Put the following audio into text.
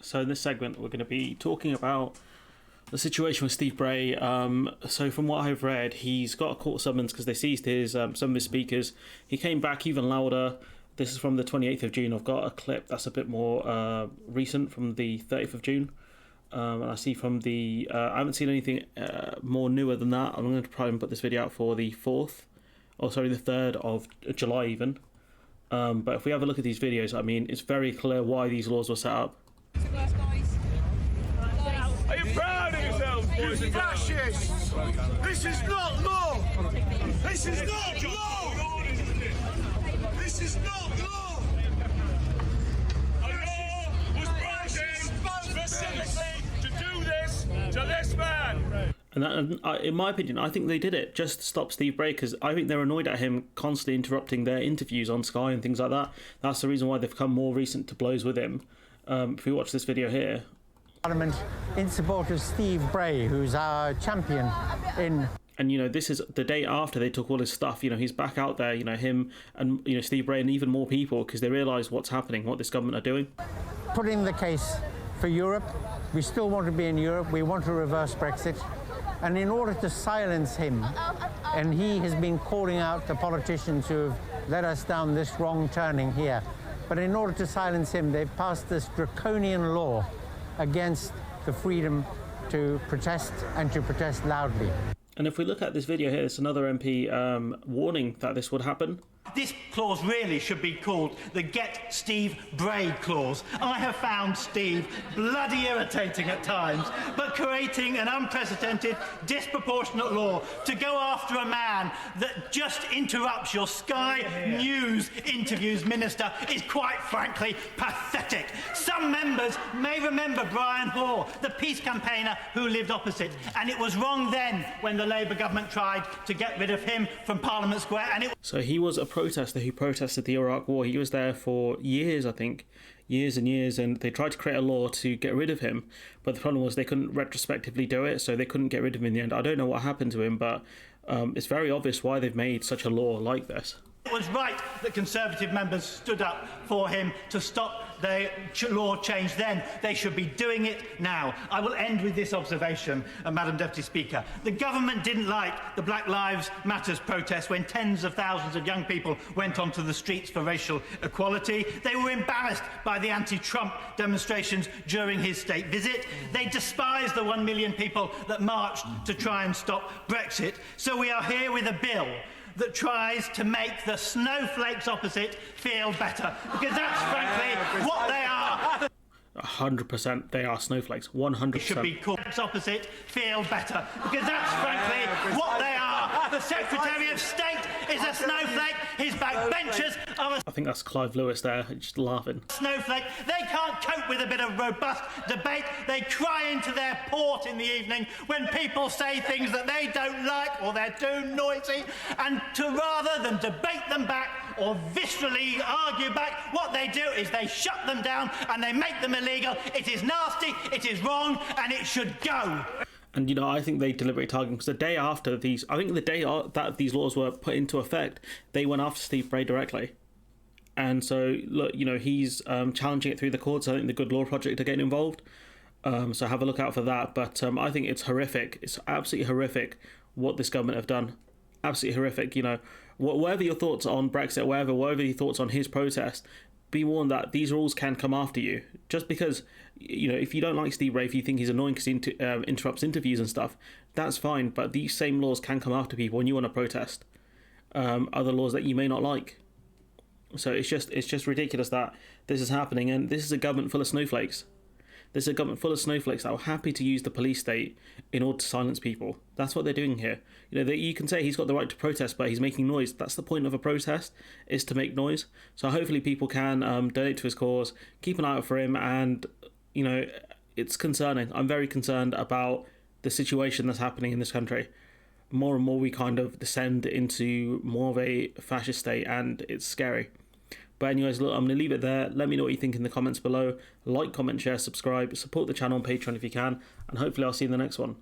So in this segment, we're going to be talking about the situation with Steve Bray. So from what I've read, he's got a court summons because they seized his some of his speakers. He came back even louder. This is from the 28th of June. I've got a clip that's a bit more recent from the 30th of June. And I see from the... I haven't seen anything more newer than that. I'm going to try and put this video out for the 3rd of July even. But if we have a look at these videos, I mean, it's very clear why these laws were set up. Are you proud of yourselves, boys and girls? Fascists! This is not law! This is not law! This is not law! A law was brought in specifically to do this to this man! And in my opinion, I think they did it just to stop Steve Bray, because I think they're annoyed at him constantly interrupting their interviews on Sky and things like that. That's the reason why they've come more recent to blows with him. If we watch this video here. Parliament in support of Steve Bray, who's our champion in... And, you know, this is the day after they took all his stuff. You know, he's back out there, you know, him and, you know, Steve Bray and even more people, because they realise what's happening, what this government are doing. Putting the case for Europe. We still want to be in Europe. We want to reverse Brexit. And in order to silence him, and he has been calling out the politicians who have led us down this wrong turning here, but in order to silence him, they've passed this draconian law against the freedom to protest and to protest loudly. And if we look at this video here, it's another MP warning that this would happen. This clause really should be called the Get Steve Bray clause. I have found Steve bloody irritating at times, but creating an unprecedented, disproportionate law to go after a man that just interrupts your Sky News interviews, Minister, is quite frankly pathetic. Some members may remember Brian Hoare, the peace campaigner who lived opposite, and it was wrong then when the Labour government tried to get rid of him from Parliament Square. And so he was a protester who protested the Iraq war. He was there for years, I think, years and years, and they tried to create a law to get rid of him, but the problem was they couldn't retrospectively do it, so they couldn't get rid of him in the end. I don't know what happened to him, but it's very obvious why they've made such a law like this. It was right that Conservative members stood up for him to stop the law change then. They should be doing it now. I will end with this observation, Madam Deputy Speaker. The government didn't like the Black Lives Matters protest when tens of thousands of young people went onto the streets for racial equality. They were embarrassed by the anti-Trump demonstrations during his state visit. They despised the 1 million people that marched to try and stop Brexit. So we are here with a bill that tries to make the snowflakes opposite feel better, because that's frankly what they are. 100% they are snowflakes. 100%. Should be called opposite feel better, because that's frankly what they are. The Secretary of State is a snowflake. His backbenchers are a... I think that's Clive Lewis there, just laughing. Snowflake. They can't cope with a bit of robust debate. They cry into their port in the evening when people say things that they don't like or they're too noisy, and to rather than debate them back or viscerally argue back, what they do is they shut them down and they make them illegal. It is nasty, it is wrong, and it should go. And, you know, I think they deliberately targeted, because the day after these, I think the day that these laws were put into effect, they went after Steve Bray directly. And so, look, you know, he's challenging it through the courts. I think the Good Law Project are getting involved. So have a look out for that. But I think it's horrific. It's absolutely horrific what this government have done. Absolutely horrific. You know, whatever your thoughts on Brexit, whatever your thoughts on his protest, be warned that these rules can come after you. Just because, you know, if you don't like Steve Bray, if you think he's annoying because he interrupts interviews and stuff, that's fine. But these same laws can come after people when you want to protest other laws that you may not like. So it's just ridiculous that this is happening, and this is a government full of snowflakes. This is a government full of snowflakes that are happy to use the police state in order to silence people. That's what they're doing here. You know, you can say he's got the right to protest, but he's making noise. That's the point of a protest, is to make noise. So hopefully people can donate to his cause, keep an eye out for him, and, you know, it's concerning. I'm very concerned about the situation that's happening in this country. More and more we kind of descend into more of a fascist state, and it's scary. But anyways, look, I'm going to leave it there. Let me know what you think in the comments below. Like, comment, share, subscribe. Support the channel on Patreon if you can. And hopefully I'll see you in the next one.